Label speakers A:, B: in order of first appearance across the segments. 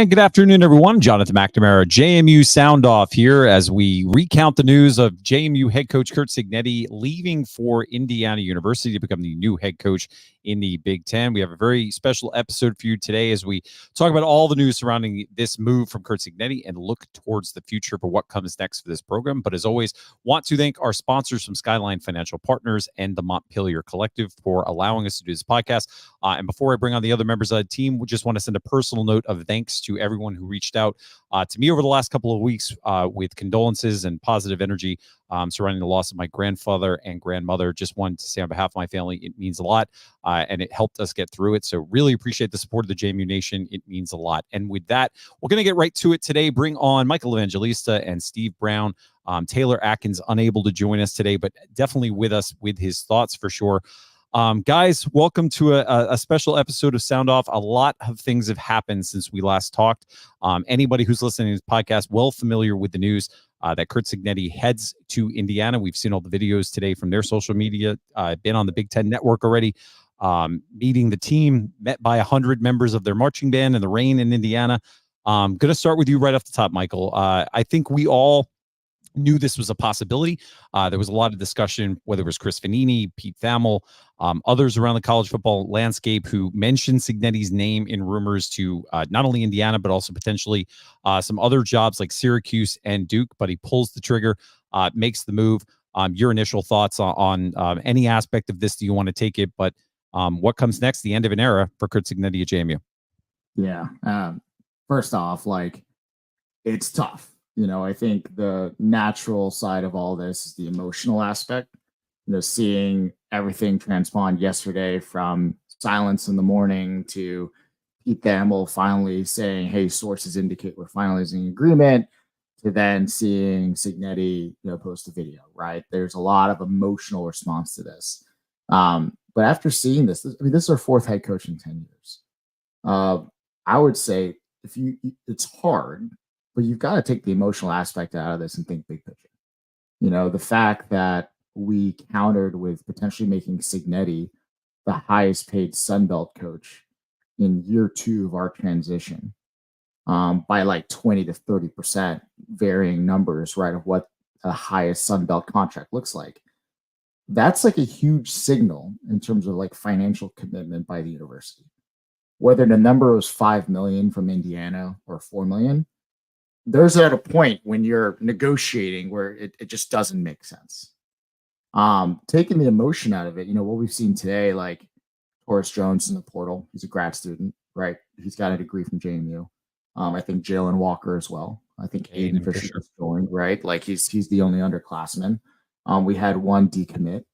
A: And good afternoon, everyone. Jonathan McNamara, JMU Sound Off here as we recount the news of JMU head coach Curt Cignetti leaving for Indiana University to become the new head coach in the Big Ten. We have a very special episode for you today as we talk about all the news surrounding this move from Curt Cignetti and look towards the future for what comes next for this program. But as always, want to thank our sponsors from Skyline Financial Partners and the Montpelier Collective for allowing us to do this podcast. And before I bring on the other members of the team, we just want to send a personal note of thanks to everyone who reached out to me over the last couple of weeks with condolences and positive energy surrounding the loss of my grandfather and grandmother. Just wanted to say on behalf of my family, it means a lot, and it helped us get through it. So really appreciate the support of the JMU Nation. It means a lot. And with that, we're going to get right to it today. Bring on Michael Evangelista and Steve Brown. Taylor Atkins unable to join us today, but definitely with us with his thoughts for sure. Guys, welcome to a special episode of Sound Off. A lot of things have happened since we last talked. Anybody who's listening to this podcast, well familiar with the news that Curt Cignetti heads to Indiana. We've seen all the videos today from their social media. Been on the Big Ten Network already, meeting the team, met by 100 members of their marching band in the rain in Indiana. Going to start with you right off the top, Michael. I think we all knew this was a possibility. There was a lot of discussion, whether it was Chris Vanini, Pete Thamel, others around the college football landscape who mentioned Cignetti's name in rumors to not only Indiana, but also potentially some other jobs like Syracuse and Duke, but he pulls the trigger, makes the move. Your initial thoughts on any aspect of this? Do you want to take it? But what comes next? The end of an era for Curt Cignetti at JMU.
B: Yeah. First off, it's tough. I think the natural side of all this is the emotional aspect. Seeing everything transpond yesterday from silence in the morning to Pete Thamel finally saying, hey, sources indicate we're finalizing agreement, to then seeing Cignetti, post a video, right? There's a lot of emotional response to this. But after seeing this is our fourth head coach in 10 years. I would say it's hard, but you've got to take the emotional aspect out of this and think big picture. The fact that we countered with potentially making Cignetti the highest paid Sun Belt coach in year 2 of our transition by 20 to 30%, varying numbers, right, of what the highest Sun Belt contract looks like. That's a huge signal in terms of financial commitment by the university. Whether the number was 5 million from Indiana or 4 million, there's at a point when you're negotiating where it just doesn't make sense. Taking the emotion out of it, what we've seen today, Horace Jones in the portal, he's a grad student, right? He's got a degree from JMU. I think Jalen Walker as well. I think Aiden Fisher is going, right? He's the only underclassman. We had one decommit.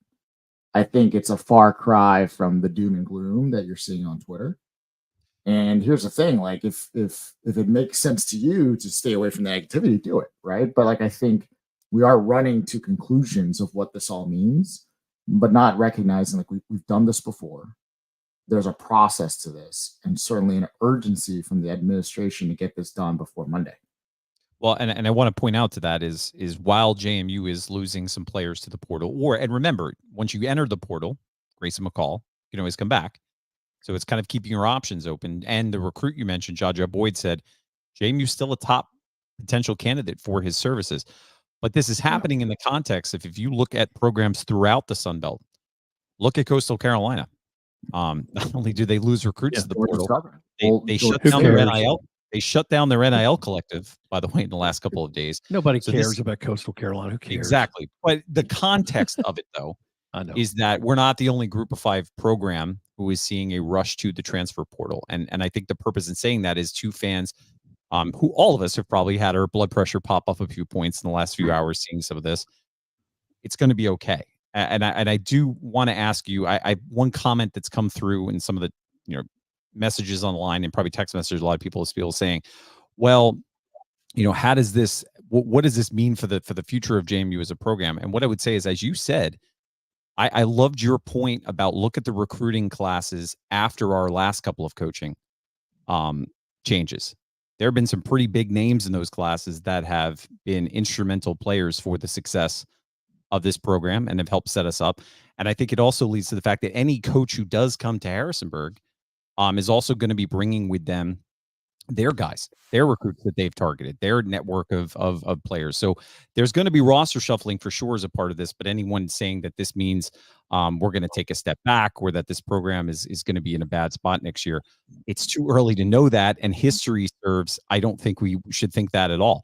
B: I think it's a far cry from the doom and gloom that you're seeing on Twitter. And here's the thing, if it makes sense to you to stay away from the negativity, do it, right? But I think we are running to conclusions of what this all means, but not recognizing we've done this before. There's a process to this, and certainly an urgency from the administration to get this done before Monday.
A: Well, and I want to point out to that is while JMU is losing some players to the portal, and remember, once you enter the portal, Grayson McCall, you can always come back. So it's kind of keeping your options open. And the recruit you mentioned, Jaja Boyd, said JMU's still a top potential candidate for his services. But this is happening in the context of, if you look at programs throughout the Sun Belt, look at Coastal Carolina. Not only do they lose recruits to the portal, they shut down their NIL. They shut down their NIL collective, by the way, in the last couple of days.
C: Nobody cares about Coastal Carolina. Who cares?
A: Exactly. But the context of it, though, is that we're not the only group of 5 program who is seeing a rush to the transfer portal. And I think the purpose in saying that is to fans who all of us have probably had our blood pressure pop up a few points in the last few hours seeing some of this. It's going to be okay. And I do want to ask you, I one comment that's come through in some of the messages online and probably text messages, a lot of people saying, well, how does this, what does this mean for the future of JMU as a program? And what I would say is, as you said, I loved your point about look at the recruiting classes after our last couple of coaching changes. There have been some pretty big names in those classes that have been instrumental players for the success of this program and have helped set us up. And I think it also leads to the fact that any coach who does come to Harrisonburg is also going to be bringing with them their guys, their recruits that they've targeted, their network of players. So there's going to be roster shuffling for sure as a part of this. But anyone saying that this means we're going to take a step back or that this program is going to be in a bad spot next year, it's too early to know that. And history serves. I don't think we should think that at all.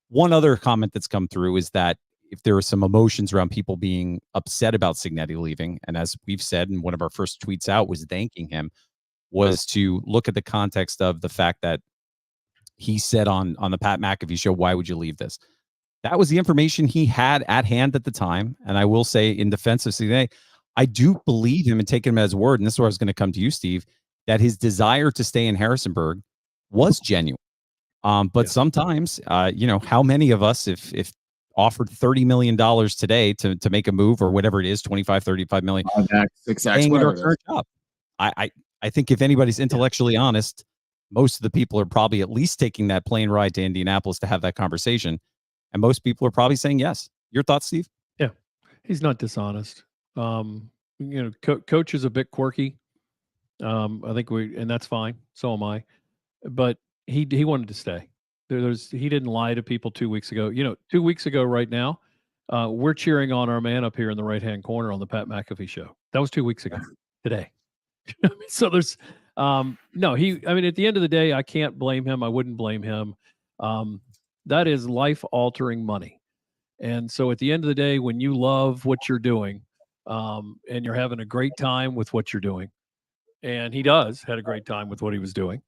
A: One other comment that's come through is that if there are some emotions around people being upset about Cignetti leaving, and as we've said, and one of our first tweets out was thanking him, was to look at the context of the fact that he said on the Pat McAfee show, "Why would you leave this?" That was the information he had at hand at the time. And I will say, in defense of Cignetti, I do believe him and take him at his word. And this is where I was going to come to you, Steve, that his desire to stay in Harrisonburg was genuine. But sometimes, how many of us, if offered $30 million today to make a move or whatever it is, 25, 35 million, staying in our current job. I think if anybody's intellectually honest, most of the people are probably at least taking that plane ride to Indianapolis to have that conversation. And most people are probably saying yes. Your thoughts, Steve?
C: Yeah, he's not dishonest. Coach is a bit quirky. I think and that's fine. So am I. But he wanted to stay. He didn't lie to people 2 weeks ago. 2 weeks ago right now, we're cheering on our man up here in the right-hand corner on the Pat McAfee show. That was 2 weeks ago today. So there's at the end of the day, I can't blame him. I wouldn't blame him. That is life-altering money. And so at the end of the day, when you love what you're doing, and you're having a great time with what you're doing, and he had a great time with what he was doing,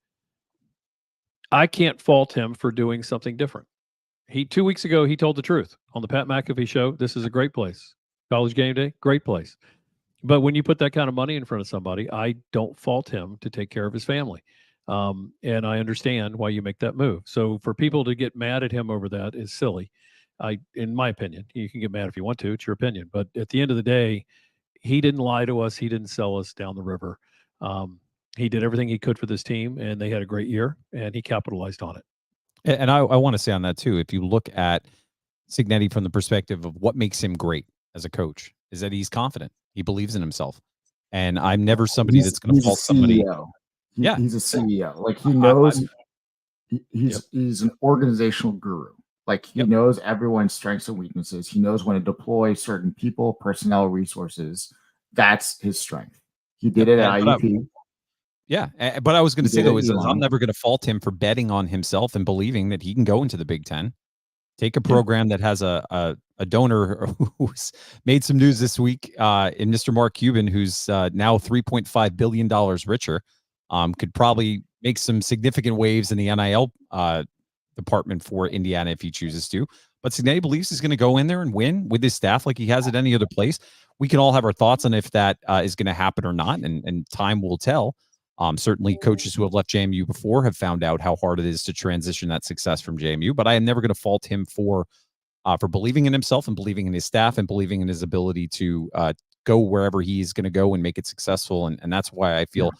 C: I can't fault him for doing something different. 2 weeks ago, he told the truth on the Pat McAfee show. This is a great place. College game day, great place. But when you put that kind of money in front of somebody, I don't fault him to take care of his family. And I understand why you make that move. So for people to get mad at him over that is silly. In my opinion, you can get mad if you want to, it's your opinion. But at the end of the day, he didn't lie to us. He didn't sell us down the river. He did everything he could for this team, and they had a great year, and he capitalized on it.
A: And I want to say on that too, if you look at Cignetti from the perspective of what makes him great as a coach, is that he's confident. He believes in himself. And I'm never somebody that's going to fault somebody.
B: He's a CEO. Like he knows he's an organizational guru. Like he knows everyone's strengths and weaknesses. He knows when to deploy certain people, personnel, resources. That's his strength. He did it at IUP.
A: But I was going to say though, is I'm never going to fault him for betting on himself and believing that he can go into the Big Ten. Take a program that has a donor who's made some news this week in Mr. Mark Cuban, who's now $3.5 billion richer, could probably make some significant waves in the NIL department for Indiana if he chooses to. But Cignetti believes he's going to go in there and win with his staff like he has at any other place. We can all have our thoughts on if that is going to happen or not, and time will tell. Certainly coaches who have left JMU before have found out how hard it is to transition that success from JMU, but I am never going to fault him for believing in himself and believing in his staff and believing in his ability to go wherever he's going to go and make it successful. And that's why I feel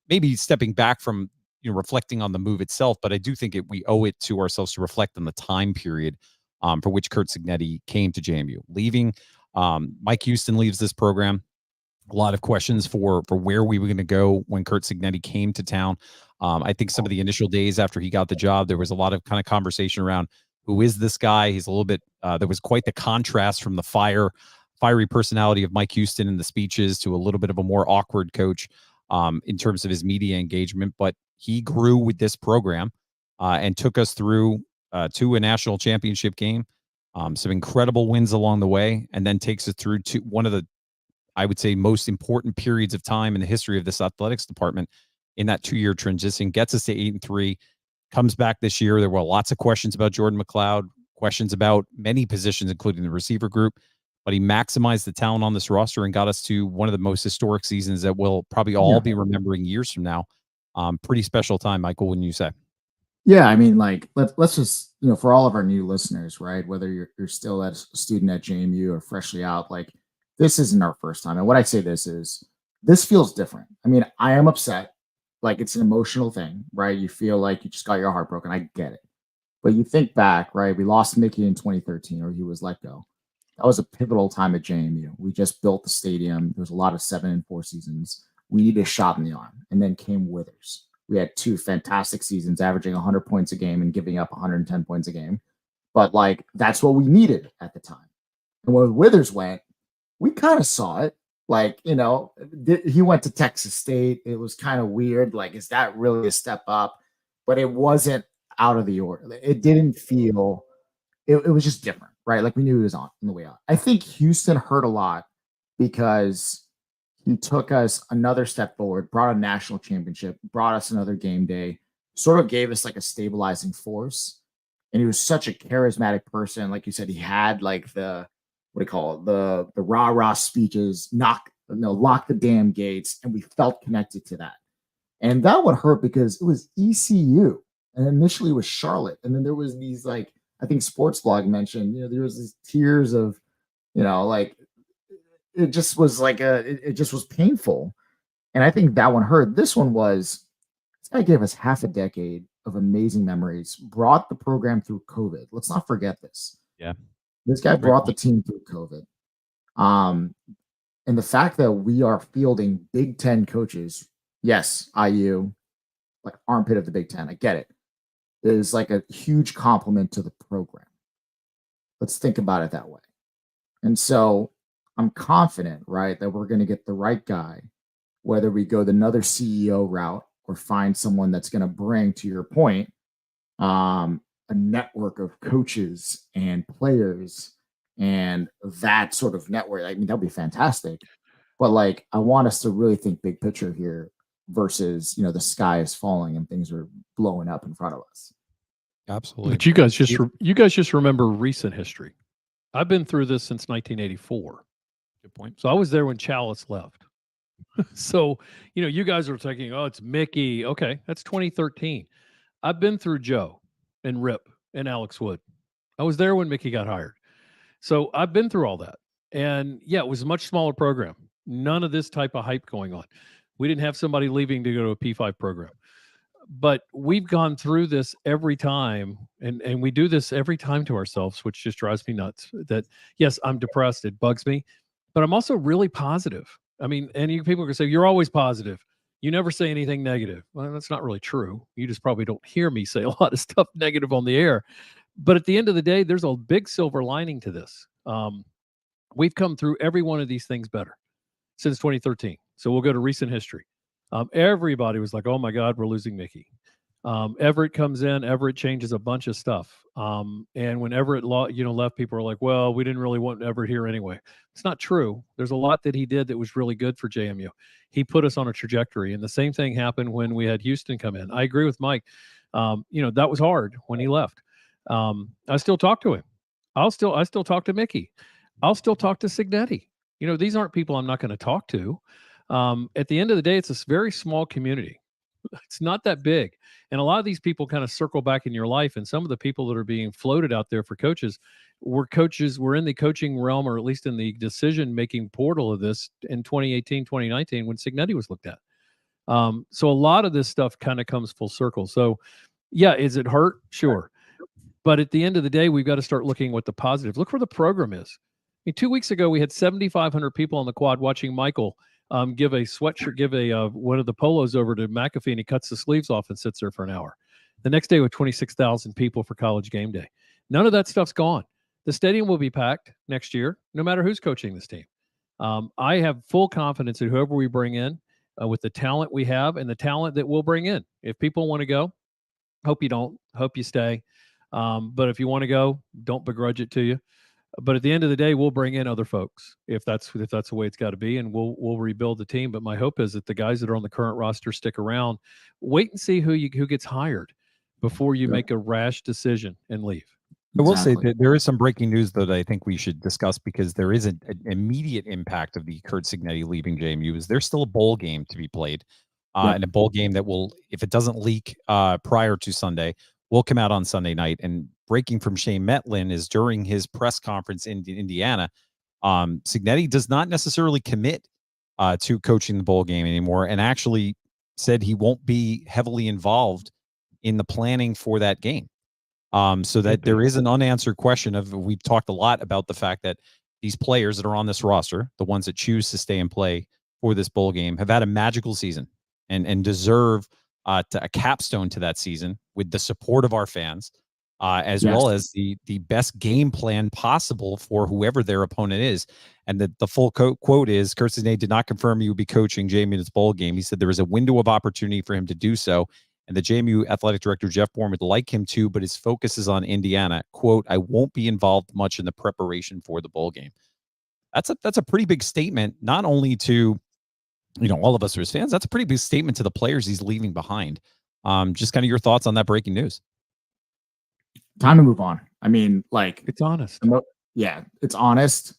A: maybe stepping back from reflecting on the move itself, but I do think we owe it to ourselves to reflect on the time period for which Curt Cignetti came to JMU. Leaving, Mike Houston leaves this program. A lot of questions for where we were going to go when Curt Cignetti came to town. I think some of the initial days after he got the job, there was a lot of kind of conversation around who is this guy. He's a little bit, there was quite the contrast from the fiery personality of Mike Houston in the speeches to a little bit of a more awkward coach in terms of his media engagement. But he grew with this program and took us through to a national championship game, some incredible wins along the way, and then takes us through to one of the, I would say, most important periods of time in the history of this athletics department in that 2-year transition, gets us to 8-3, comes back this year. There were lots of questions about Jordan McLeod, questions about many positions, including the receiver group, but he maximized the talent on this roster and got us to one of the most historic seasons that we'll probably all be remembering years from now. Pretty special time, Michael, wouldn't you say?
B: Yeah, I mean, like, let's just, for all of our new listeners, right, whether you're still a student at JMU or freshly out, like, this isn't our first time. And what I say this feels different. I mean, I am upset. Like, it's an emotional thing, right? You feel like you just got your heart broken. I get it. But you think back, right? We lost Mickey in 2013, or he was let go. That was a pivotal time at JMU. We just built the stadium. There was a lot of 7-4 seasons. We needed a shot in the arm. And then came Withers. We had 2 fantastic seasons, averaging 100 points a game and giving up 110 points a game. But like, that's what we needed at the time. And when Withers went, we kind of saw it. Like, you know, he went to Texas State. It was kind of weird. Like, is that really a step up? But it wasn't out of the order. It didn't feel, it was just different, right? Like, we knew he was on the way out. I think Houston hurt a lot because he took us another step forward, brought a national championship, brought us another game day, sort of gave us like a stabilizing force. And he was such a charismatic person. Like you said, he had like the, what do you call it? The rah-rah speeches, lock the damn gates. And we felt connected to that. And that would hurt because it was ECU. And initially it was Charlotte. And then there was these, like, I think Sports Blog mentioned, you know, there was these tears of, you know, like, it just was like it just was painful. And I think that one hurt. This one was, this guy gave us half a decade of amazing memories, brought the program through COVID. Let's not forget this.
A: Yeah.
B: This guy brought the team through COVID. And the fact that we are fielding Big Ten coaches, yes, IU, like armpit of the Big Ten, I get it, is like a huge compliment to the program. Let's think about it that way. And so I'm confident, right, that we're going to get the right guy, whether we go another CEO route or find someone that's going to bring, to your point, a network of coaches and players and that sort of network. I mean, that'd be fantastic. But like, I want us to really think big picture here versus, you know, the sky is falling and things are blowing up in front of us.
A: Absolutely.
C: But you guys just remember recent history. I've been through this since 1984.
A: Good point.
C: So I was there when Chalice left. So, you know, you guys are thinking, oh, it's Mickey. Okay, that's 2013. I've been through Joe and Rip and Alex Wood. I was there when Mickey got hired. So I've been through all that. And yeah, it was a much smaller program. None of this type of hype going on. We didn't have somebody leaving to go to a P5 program. But we've gone through this every time, and we do this every time to ourselves, which just drives me nuts. That, yes, I'm depressed. It bugs me. But I'm also really positive. I mean, and people can say, you're always positive. You never say anything negative. Well, that's not really true. You just probably don't hear me say a lot of stuff negative on the air. But at the end of the day, there's a big silver lining to this. We've come through every one of these things better since 2013. So we'll go to recent history. Everybody was like, oh my God, we're losing Mickey. Everett comes in, Everett changes a bunch of stuff. And when Everett left, people were like, well, we didn't really want Everett here anyway. It's not true. There's a lot that he did that was really good for JMU. He put us on a trajectory. And the same thing happened when we had Houston come in. I agree with Mike. That was hard when he left. I still talk to him. I still talk to Mickey. I'll still talk to Cignetti. You know, these aren't people I'm not going to talk to. At the end of the day, it's a very small community. It's not that big. And a lot of these people kind of circle back in your life. And some of the people that are being floated out there for coaches were in the coaching realm, or at least in the decision-making portal of this in 2018, 2019, when Cignetti was looked at. So a lot of this stuff kind of comes full circle. So yeah, is it hurt? Sure. But at the end of the day, we've got to start looking what the positive. Look where the program is. I mean, 2 weeks ago, we had 7,500 people on the quad watching Michael give a sweatshirt, one of the polos over to McAfee, and he cuts the sleeves off and sits there for an hour. The next day with 26,000 people for college game day. None of that stuff's gone. The stadium will be packed next year, no matter who's coaching this team. I have full confidence in whoever we bring in with the talent we have and the talent that we'll bring in. If people want to go, hope you don't, hope you stay. But if you want to go, don't begrudge it to you. But at the end of the day, we'll bring in other folks if that's the way it's got to be, and we'll rebuild the team. But my hope is that the guys that are on the current roster stick around. Wait and see who gets hired before you make a rash decision and leave.
A: I will say that there is some breaking news that I think we should discuss, because there is an immediate impact of the Curt Cignetti leaving JMU. Is there's still a bowl game to be played, and a bowl game that will, if it doesn't leak prior to Sunday, will come out on Sunday night. And breaking from Shane Metlin is during his press conference in Indiana, Cignetti does not necessarily commit to coaching the bowl game anymore, and actually said he won't be heavily involved in the planning for that game. So that there is an unanswered question of, we've talked a lot about the fact that these players that are on this roster, the ones that choose to stay and play for this bowl game, have had a magical season and deserve to a capstone to that season with the support of our fans, as
B: Yes.
A: well as the best game plan possible for whoever their opponent is. And the full quote is, Curt Cignetti did not confirm he would be coaching JMU in its bowl game. He said there was a window of opportunity for him to do so, and the JMU athletic director, Jeff Bourne, would like him to, but his focus is on Indiana. Quote, I won't be involved much in the preparation for the bowl game. That's a pretty big statement, not only to, all of us as fans. That's a pretty big statement to the players he's leaving behind. Just kind of your thoughts on that breaking news.
B: Time to move on. I mean, like,
C: It's honest.
B: Yeah, it's honest.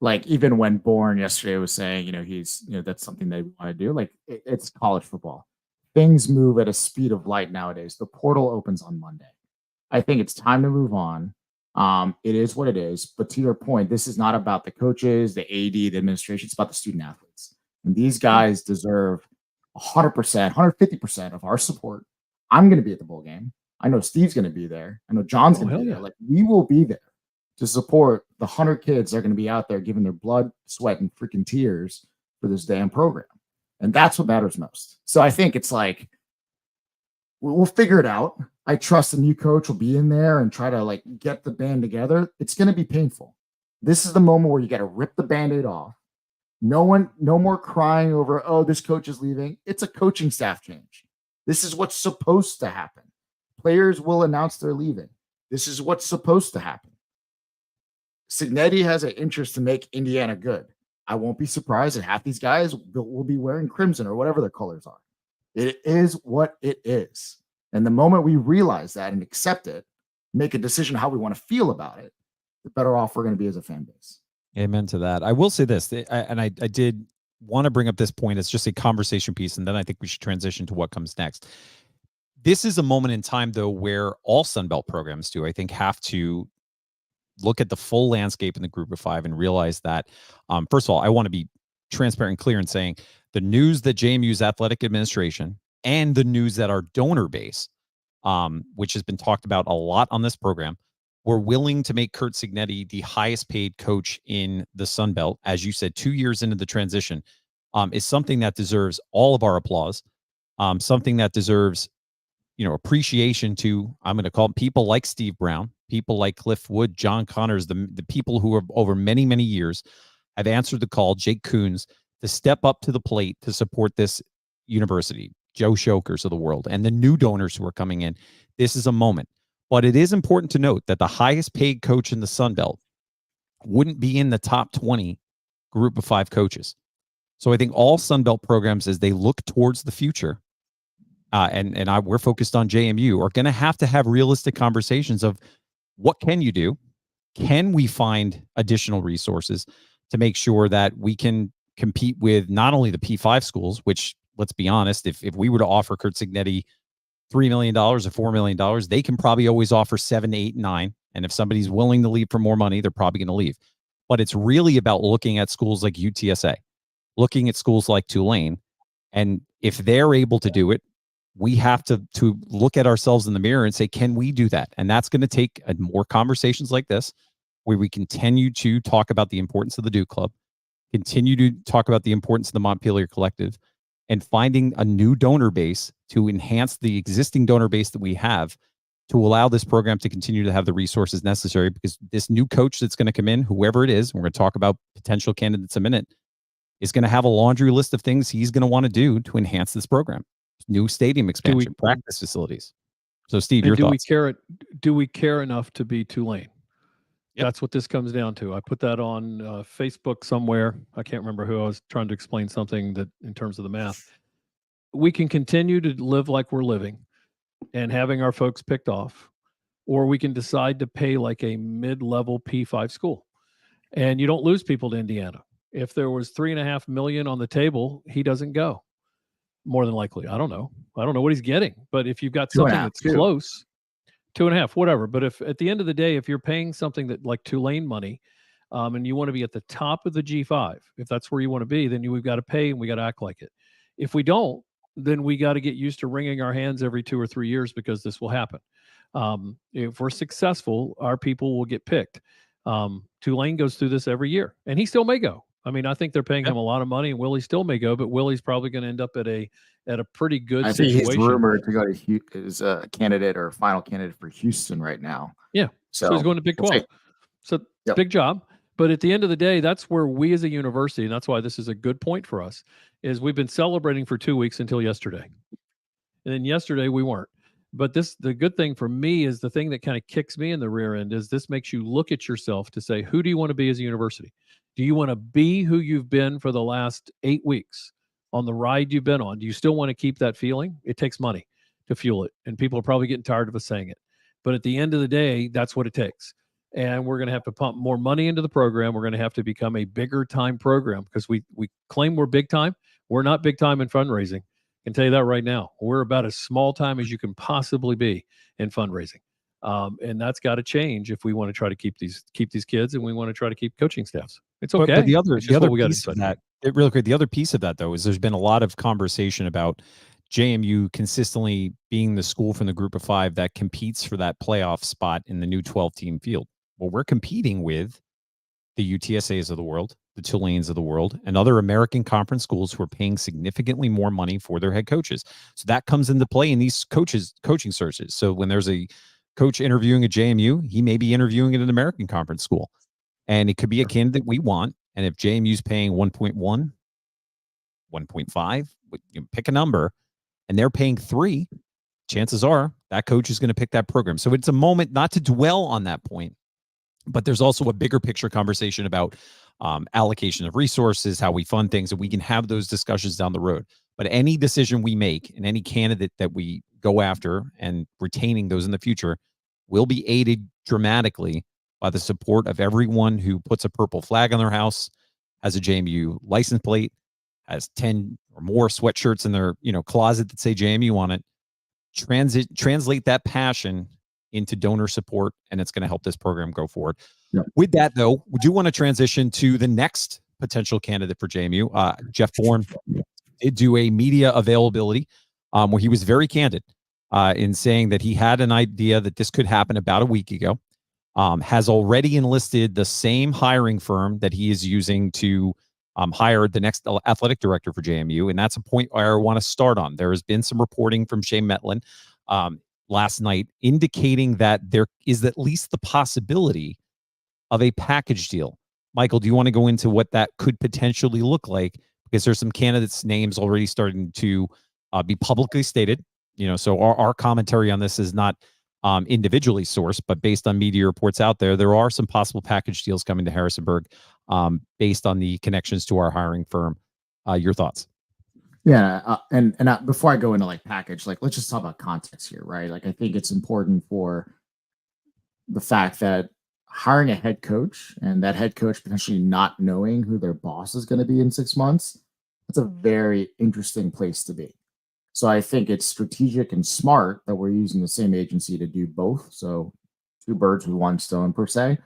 B: Like, even when Bourne yesterday was saying, he's, that's something they want to do. Like, it's college football. Things move at a speed of light nowadays. The portal opens on Monday. I think it's time to move on. It is what it is. But to your point, this is not about the coaches, the AD, the administration. It's about the student athletes. And these guys deserve 100%, 150% of our support. I'm going to be at the bowl game. I know Steve's going to be there. I know John's going to be there.
C: Yeah.
B: Like, we will be there to support the 100 kids that are going to be out there giving their blood, sweat, and freaking tears for this damn program. And that's what matters most. So I think it's like, we'll figure it out. I trust the new coach will be in there and try to like get the band together. It's going to be painful. This is the moment where you got to rip the Band-Aid off. No more crying over, oh, this coach is leaving. It's a coaching staff change. This is what's supposed to happen. Players will announce they're leaving. This is what's supposed to happen. Cignetti has an interest to make Indiana good. I won't be surprised that half these guys will be wearing crimson or whatever their colors are. It is what it is. And the moment we realize that and accept it, make a decision how we want to feel about it, the better off we're going to be as a fan base.
A: Amen to that. I will say this, and I did want to bring up this point as just a conversation piece, and then I think we should transition to what comes next. This is a moment in time, though, where all Sunbelt programs do, I think, have to look at the full landscape in the group of five and realize that, first of all, I want to be transparent and clear in saying the news that JMU's athletic administration and the news that our donor base, which has been talked about a lot on this program, we're willing to make Curt Cignetti the highest paid coach in the Sun Belt, as you said, 2 years into the transition, is something that deserves all of our applause, something that deserves, appreciation to, I'm going to call them people like Steve Brown, people like Cliff Wood, John Connors, the people who have over many, many years have answered the call, Jake Coons, to step up to the plate to support this university, Joe Shokers of the world, and the new donors who are coming in. This is a moment. But it is important to note that the highest paid coach in the Sun Belt wouldn't be in the top 20 group of five coaches. So I think all Sun Belt programs, as they look towards the future, we're focused on JMU, are going to have realistic conversations of what can you do? Can we find additional resources to make sure that we can compete with not only the P5 schools, which, let's be honest, if we were to offer Curt Cignetti $3 million or $4 million, they can probably always offer 7, 8, 9. And if somebody's willing to leave for more money, they're probably going to leave. But it's really about looking at schools like UTSA, looking at schools like Tulane. And if they're able to do it, we have to look at ourselves in the mirror and say, can we do that? And that's going to take more conversations like this, where we continue to talk about the importance of the Duke Club, continue to talk about the importance of the Montpelier Collective, and finding a new donor base to enhance the existing donor base that we have to allow this program to continue to have the resources necessary, because this new coach that's going to come in, whoever it is, we're going to talk about potential candidates in a minute, is going to have a laundry list of things he's going to want to do to enhance this program. New stadium expansion, practice facilities. So Steve, your thoughts.
C: Do we care enough to be Tulane?
A: Yep.
C: That's what this comes down to. I put that on Facebook somewhere. I can't remember who. I was trying to explain something that in terms of the math. We can continue to live like we're living and having our folks picked off, or we can decide to pay like a mid-level P5 school. And you don't lose people to Indiana. If there was $3.5 million on the table, he doesn't go. More than likely. I don't know what he's getting. But if you've got something that's close, 2.5, whatever. But if at the end of the day, if you're paying something that like Tulane money, and you want to be at the top of the G5, if that's where you want to be, then we've got to pay and we got to act like it. If we don't, then we got to get used to wringing our hands every 2 or 3 years, because this will happen. If we're successful, our people will get picked. Tulane goes through this every year, and he still may go. I mean, I think they're paying him a lot of money, and Willie still may go, but Willie's probably going to end up at a pretty good
B: I think he's
C: situation.
B: rumored to go to is a candidate or final candidate for Houston right now.
C: Yeah. So he's going to Big 12. So big job. But at the end of the day, that's where we as a university, and that's why this is a good point for us, is we've been celebrating for 2 weeks until yesterday. And then yesterday we weren't. But the good thing for me is the thing that kind of kicks me in the rear end is this makes you look at yourself to say, who do you want to be as a university? Do you want to be who you've been for the last 8 weeks on the ride you've been on? Do you still want to keep that feeling? It takes money to fuel it. And people are probably getting tired of us saying it. But at the end of the day, that's what it takes. And we're going to have to pump more money into the program. We're going to have to become a bigger time program because we claim we're big time. We're not big time in fundraising. I can tell you that right now. We're about as small time as you can possibly be in fundraising. And that's got to change if we want to try to keep these kids and we want to try to keep coaching staffs. It's okay.
A: But the other piece of that, really quick, the other piece of that though is there's been a lot of conversation about JMU consistently being the school from the group of 5 that competes for that playoff spot in the new 12-team field. Well, we're competing with the UTSAs of the world, the Tulanes of the world, and other American conference schools who are paying significantly more money for their head coaches. So that comes into play in these coaching searches. So when there's a coach interviewing at JMU, he may be interviewing at an American conference school. And it could be a candidate we want. And if JMU's paying 1.1, 1.5, you pick a number, and they're paying 3, chances are that coach is going to pick that program. So it's a moment not to dwell on that point, but there's also a bigger picture conversation about allocation of resources, how we fund things, and we can have those discussions down the road. But any decision we make and any candidate that we go after and retaining those in the future will be aided dramatically by the support of everyone who puts a purple flag on their house, has a JMU license plate, has 10 or more sweatshirts in their closet that say JMU on it. Translate that passion into donor support, and it's going to help this program go forward. Yep. With that, though, we do want to transition to the next potential candidate for JMU. Jeff Bourne did do a media availability where he was very candid in saying that he had an idea that this could happen about a week ago, has already enlisted the same hiring firm that he is using to hire the next athletic director for JMU. And that's a point where I want to start on. There has been some reporting from Shane Metlin last night indicating that there is at least the possibility of a package deal. Michael, do you want to go into what that could potentially look like? Because there's some candidates' names already starting to be publicly stated. So our commentary on this is not individually sourced, but based on media reports out there, there are some possible package deals coming to Harrisonburg based on the connections to our hiring firm. Your thoughts?
B: Yeah, and before I go into package, let's just talk about context here, right? I think it's important for the fact that hiring a head coach and that head coach potentially not knowing who their boss is going to be in 6 months, that's a very interesting place to be. So I think it's strategic and smart that we're using the same agency to do both. So 2 birds with 1 stone per se.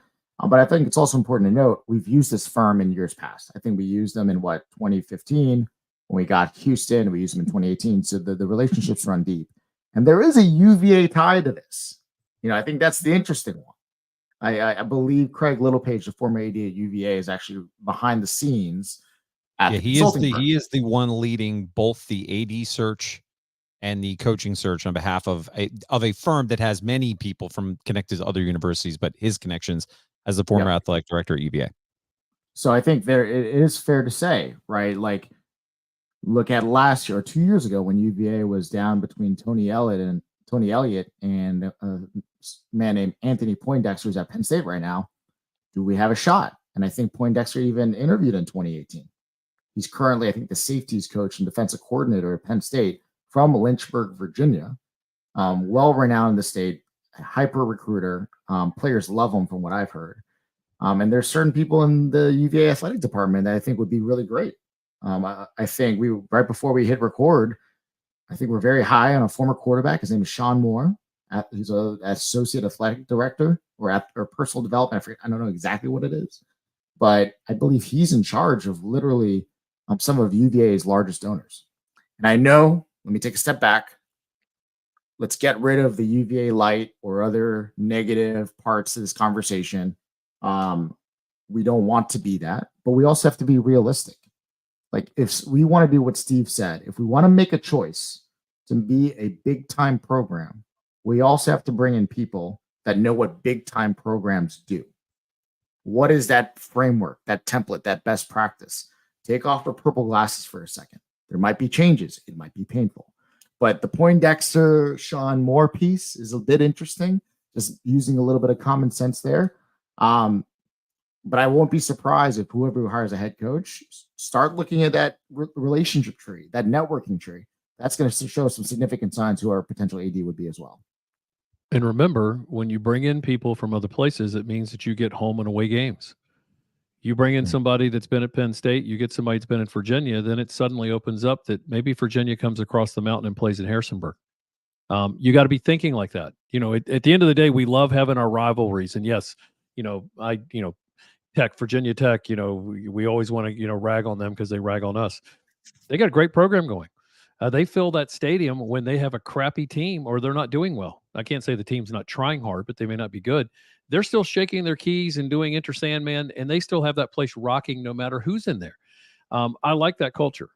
B: But I think it's also important to note we've used this firm in years past. I think we used them in 2015 when we got Houston. We used them in 2018. So the relationships run deep. And there is a UVA tie to this. I think that's the interesting one. I believe Craig Littlepage, the former AD at UVA, is actually behind the scenes.
A: He is the one leading both the AD search and the coaching search on behalf of a firm that has many people from connected to other universities, but his connections as the former athletic director at UVA.
B: So I think it is fair to say, right? Look at last year or 2 years ago when UVA was down between Tony Elliott and a man named Anthony Poindexter, who's at Penn State right now. Do we have a shot? And I think Poindexter even interviewed in 2018. He's currently, I think, the safeties coach and defensive coordinator at Penn State from Lynchburg, Virginia. Well-renowned in the state, hyper recruiter. Players love him from what I've heard. And there's certain people in the UVA athletic department that I think would be really great. I think right before we hit record, I think we're very high on a former quarterback. His name is Sean Moore. He's an associate athletic director or personal development. I don't know exactly what it is, but I believe he's in charge of literally some of UVA's largest donors. And I know, let me take a step back. Let's get rid of the UVA light or other negative parts of this conversation. We don't want to be that. but we also have to be realistic. Like, if we want to do what Steve said, if we want to make a choice to be a big time program, we also have to bring in people that know what big time programs do. What is that framework, that template, that best practice? Take off the purple glasses for a second. There might be changes. It might be painful. But the Poindexter, Sean Moore piece is a bit interesting, just using a little bit of common sense there. But I won't be surprised if whoever hires a head coach start looking at that relationship tree, that networking tree. That's going to show some significant signs who our potential AD would be as well.
C: And remember, when you bring in people from other places, it means that you get home and away games. You bring in somebody that's been at Penn State, you get somebody that's been in Virginia, then it suddenly opens up that maybe Virginia comes across the mountain and plays in Harrisonburg. You got to be thinking like that. At the end of the day, we love having our rivalries. And yes, Virginia Tech, we always want to, rag on them because they rag on us. They got a great program going. They fill that stadium when they have a crappy team or they're not doing well. I can't say the team's not trying hard, but they may not be good. They're still shaking their keys and doing Enter Sandman, and they still have that place rocking no matter who's in there. I like that culture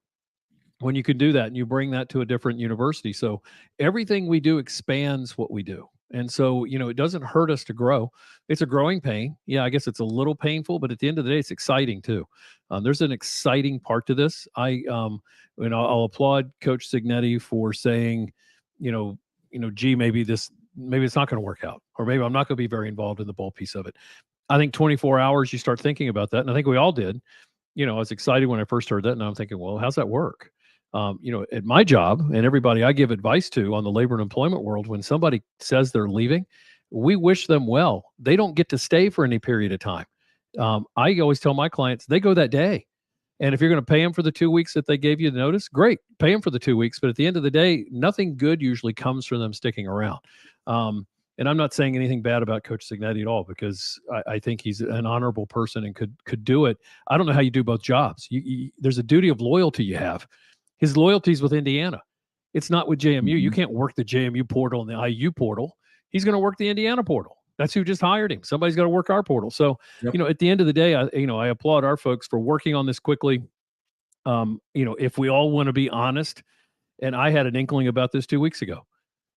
C: when you can do that and you bring that to a different university. So everything we do expands what we do. And so, it doesn't hurt us to grow. It's a growing pain. Yeah, I guess it's a little painful, but at the end of the day, it's exciting too. There's an exciting part to this. I'll applaud Coach Cignetti for saying, gee, maybe it's not going to work out, or maybe I'm not going to be very involved in the ball piece of it. I think 24 hours, you start thinking about that. And I think we all did. I was excited when I first heard that. And I'm thinking, well, how's that work? At my job and everybody I give advice to on the labor and employment world, when somebody says they're leaving, we wish them well. They don't get to stay for any period of time. I always tell my clients, they go that day. And if you're going to pay them for the 2 weeks that they gave you the notice, great, pay them for the 2 weeks. But at the end of the day, nothing good usually comes from them sticking around. And I'm not saying anything bad about Coach Cignetti at all, because I think he's an honorable person and could do it. I don't know how you do both jobs. There's a duty of loyalty you have. His loyalty's with Indiana. It's not with JMU. You can't work the JMU portal and the IU portal. He's going to work the Indiana portal. That's who just hired him. Somebody's got to work our portal. So, at the end of the day, I applaud our folks for working on this quickly. If we all want to be honest, and I had an inkling about this 2 weeks ago,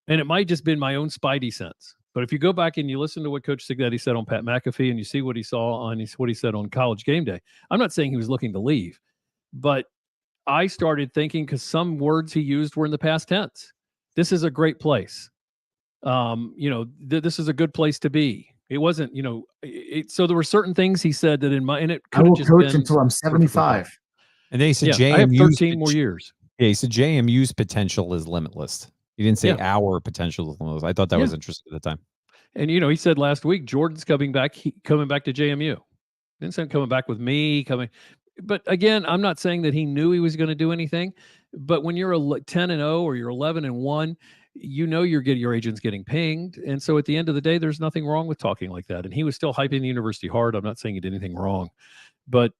C: and it might just been my own spidey sense. But if you go back and you listen to what Coach Cignetti said on Pat McAfee and you see what he what he said on College Game Day, I'm not saying he was looking to leave, but I started thinking, because some words he used were in the past tense. This is a great place. This is a good place to be. It wasn't, so there were certain things he said that it could have just been. I will coach
B: until I'm 75.
A: And then he said,
C: I have 13 more years.
A: Yeah, he said JMU's potential is limitless. He didn't say our potential is limitless. I thought that was interesting at the time.
C: And, he said last week, Jordan's coming back to JMU. Didn't say coming back with me, But again, I'm not saying that he knew he was going to do anything. But when you're 10-0 or you're 11-1, your agent's getting pinged. And so at the end of the day, there's nothing wrong with talking like that. And he was still hyping the university hard. I'm not saying he did anything wrong. But,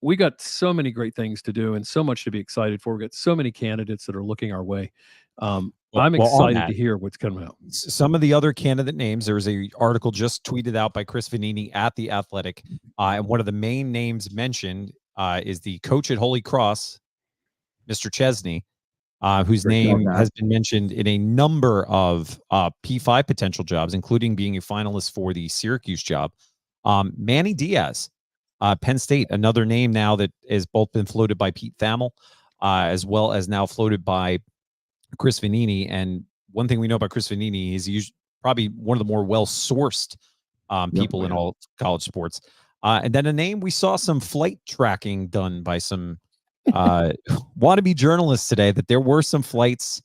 C: we got so many great things to do and so much to be excited for. We got so many candidates that are looking our way. I'm excited to hear what's coming out.
A: Some of the other candidate names, there was an article just tweeted out by Chris Vanini at The Athletic. And one of the main names mentioned is the coach at Holy Cross, Mr. Chesney, whose name has been mentioned in a number of P5 potential jobs, including being a finalist for the Syracuse job. Manny Diaz, Penn State, another name now that has both been floated by Pete Thamel, as well as now floated by Chris Vanini. And one thing we know about Chris Vanini is he's probably one of the more well-sourced people in all college sports. And then a name, we saw some flight tracking done by some wannabe journalists today, that there were some flights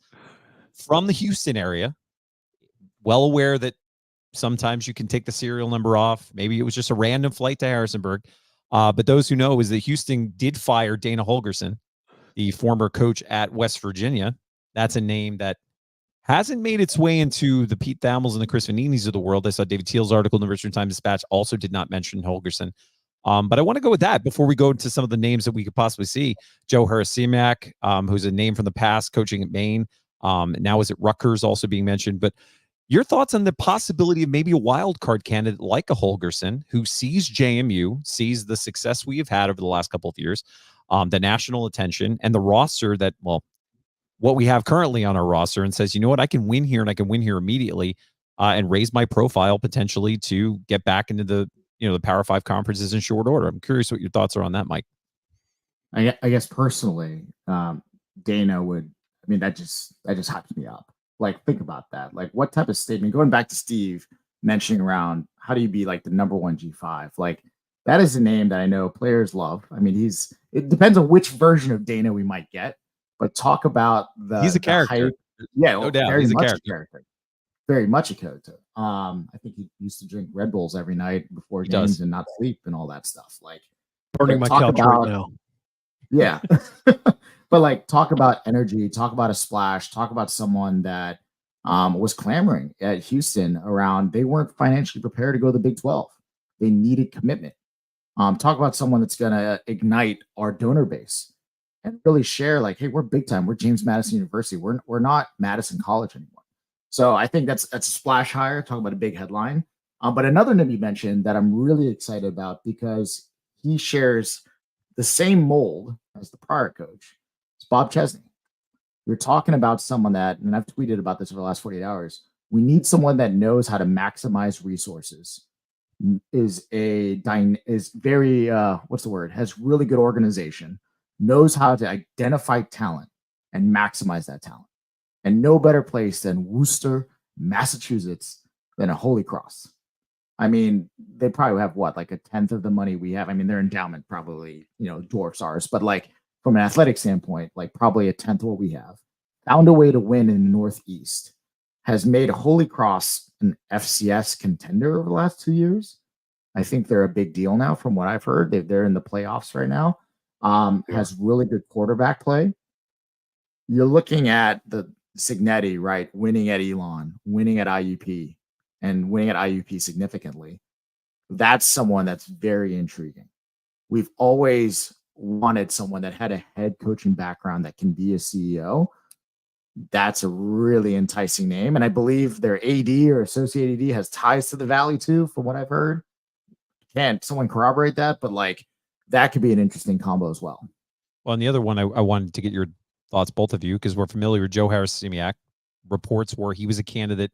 A: from the Houston area. Well aware that sometimes you can take the serial number off. Maybe it was just a random flight to Harrisonburg. But those who know is that Houston did fire Dana Holgerson, the former coach at West Virginia. That's a name that hasn't made its way into the Pete Thamels and the Chris Vaninis of the world. I saw David Teal's article in the Richmond Times-Dispatch also did not mention Holgerson. But I want to go with that before we go into some of the names that we could possibly see. Joe Harrisonburg, who's a name from the past, coaching at Maine. Now is it Rutgers also being mentioned. But Your thoughts on the possibility of maybe a wild card candidate like a Holgerson who sees JMU, sees the success we have had over the last couple of years, the national attention and the roster that, well, what we have currently on our roster, and says, you know what, I can win here and I can win here immediately and raise my profile potentially to get back into the Power 5 conferences in short order. I'm curious what your thoughts are on that, Mike.
B: I guess personally, Dana would. I mean, that just hypes me up. Like, think about that. Like, what type of statement? Going back to Steve mentioning around, how do you be like the number one G5? Like, that is a name that I know players love. I mean, it depends on which version of Dana we might get, but talk about
A: he's a character.
B: Hype. Yeah,
A: no doubt. He's a character.
B: Very much a character. I think he used to drink Red Bulls every night before games and not sleep and all that stuff. Like,
C: burning my couch right now.
B: Yeah. But like, talk about energy, talk about a splash, talk about someone that was clamoring at Houston around, they weren't financially prepared to go to the Big 12. They needed commitment. Talk about someone that's going to ignite our donor base and really share like, hey, we're big time. We're James Madison University. We're not Madison College anymore. So I think that's a splash hire. Talk about a big headline. But another name you mentioned that I'm really excited about because he shares the same mold as the prior coach. Bob Chesney. You're talking about someone that, and I've tweeted about this over the last 48 hours. We need someone that knows how to maximize resources. Is very has really good organization, knows how to identify talent and maximize that talent. And no better place than Worcester, Massachusetts, than a Holy Cross. I mean, they probably have like a tenth of the money we have. I mean, their endowment probably, dwarfs ours, but like, from an athletic standpoint, like probably a tenth of what we have, found a way to win in the Northeast, has made Holy Cross an FCS contender over the last 2 years. I think they're a big deal now from what I've heard. They're in the playoffs right now. Has really good quarterback play. You're looking at the Cignetti, right? Winning at Elon, winning at IUP, and winning at IUP significantly. That's someone that's very intriguing. We've always wanted someone that had a head coaching background that can be a CEO. That's a really enticing name. And I believe their AD or associate AD has ties to the Valley too, from what I've heard. Can't someone corroborate that? But like, that could be an interesting combo as well.
A: Well, and the other one I wanted to get your thoughts, both of you, because we're familiar with Joe Harrisonburg. Reports where he was a candidate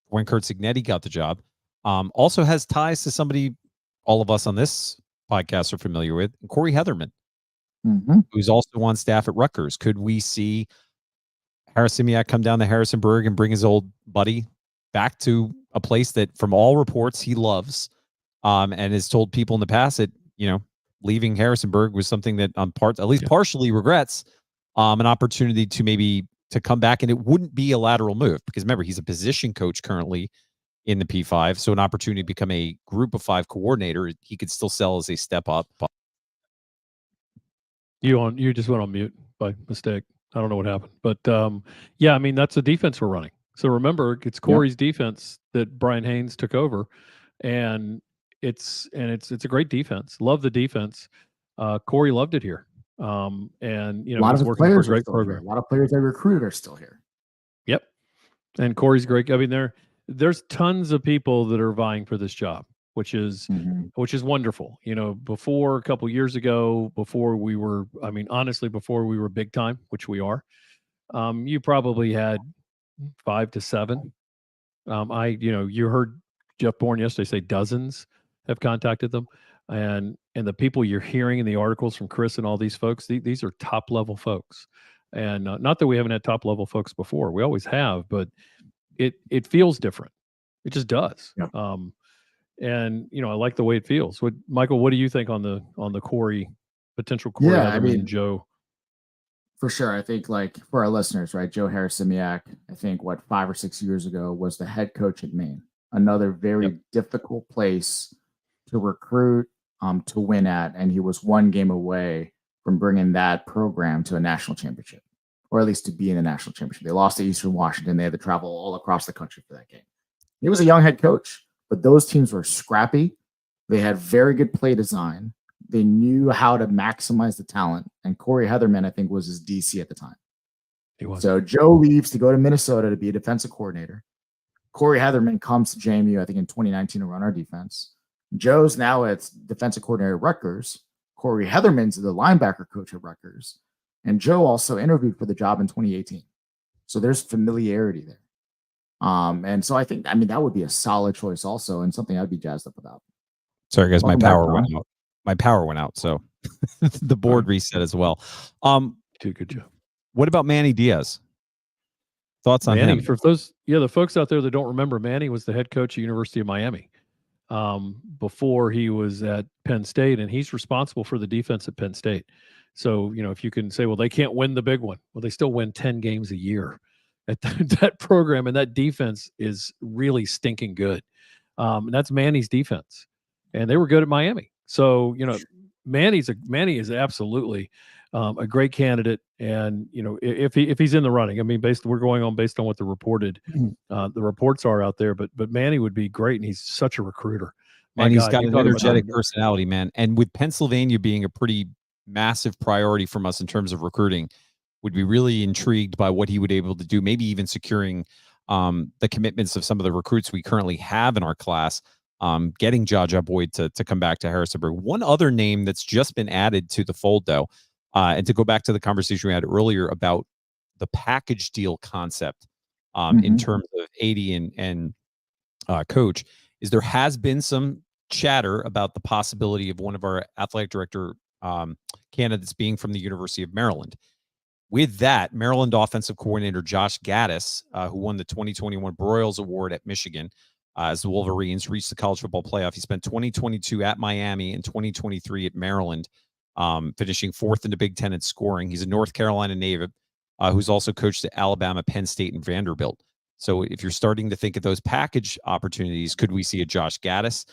A: when Curt Cignetti got the job. Also has ties to somebody all of us on this podcast are familiar with, Cory Heatherman. Who's also on staff at Rutgers. Could we see Harrisonburg come down to Harrisonburg and bring his old buddy back to a place that, from all reports, he loves, and has told people in the past that leaving Harrisonburg was something that at least partially regrets. An opportunity to maybe to come back, and it wouldn't be a lateral move because remember he's a position coach currently in the P5, so an opportunity to become a Group of 5 coordinator, he could still sell as a step up.
C: You just went on mute by mistake. I don't know what happened, but I mean, that's the defense we're running. So remember, it's Cory's defense that Brian Haynes took over, and it's a great defense. Love the defense. Cory loved it here, and
B: a lot of
C: working for a great program.
B: A lot of players they recruited are still here.
C: Yep, and Cory's great. I mean, there's tons of people that are vying for this job, which is wonderful. Before a couple years ago, before we were big time, which we are, you probably had 5 to 7. You heard Jeff Bourne yesterday say dozens have contacted them, and the people you're hearing in the articles from Chris and all these folks, these are top level folks, and not that we haven't had top level folks before, we always have, but it feels different. It just does.
B: Yeah.
C: And I like the way it feels. Michael, what do you think on the Cory potential Cory Heatherman, Joe?
B: For sure. I think like for our listeners, right? Joe Harrisonburg, I think 5 or 6 years ago was the head coach at Maine. Another very difficult place to recruit, to win at. And he was one game away from bringing that program to a national championship, or at least to be in the national championship. They lost to Eastern Washington. They had to travel all across the country for that game. He was a young head coach. But those teams were scrappy. They had very good play design. They knew how to maximize the talent. And Cory Heatherman, I think, was his DC at the time.
C: He was.
B: So Joe leaves to go to Minnesota to be a defensive coordinator. Cory Heatherman comes to JMU, I think in 2019 to run our defense. Joe's now at defensive coordinator at Rutgers. Cory Heatherman's the linebacker coach at Rutgers. And Joe also interviewed for the job in 2018. So there's familiarity there. And so I think, that would be a solid choice also, and something I'd be jazzed up about.
A: Sorry, guys,
B: Welcome
A: my
B: back,
A: power
B: Tom.
A: went out. My power went out, so the board reset as well.
C: Good job.
A: What about Manny Diaz? Thoughts on
C: Manny,
A: him?
C: for those, the folks out there that don't remember, Manny was the head coach at University of Miami before he was at Penn State, and he's responsible for the defense at Penn State. So, if you can say, well, they can't win the big one. Well, they still win 10 games a year at that program, and that defense is really stinking good. And that's Manny's defense, and they were good at Miami. So, Manny is absolutely a great candidate, and if he's in the running, we're going on based on what the reports are out there, but Manny would be great, and he's such a recruiter.
A: And he's got an energetic personality, man. And with Pennsylvania being a pretty massive priority from us in terms of recruiting, would be really intrigued by what he would be able to do, maybe even securing the commitments of some of the recruits we currently have in our class, getting Jaja Boyd to come back to Harrisonburg. One other name that's just been added to the fold, though, and to go back to the conversation we had earlier about the package deal concept in terms of AD and coach, is there has been some chatter about the possibility of one of our athletic director candidates being from the University of Maryland. With that, Maryland offensive coordinator Josh Gaddis, who won the 2021 Broyles Award at Michigan as the Wolverines, reached the college football playoff. He spent 2022 at Miami and 2023 at Maryland, finishing fourth in the Big Ten in scoring. He's a North Carolina native who's also coached at Alabama, Penn State, and Vanderbilt. So if you're starting to think of those package opportunities, could we see a Josh Gaddis?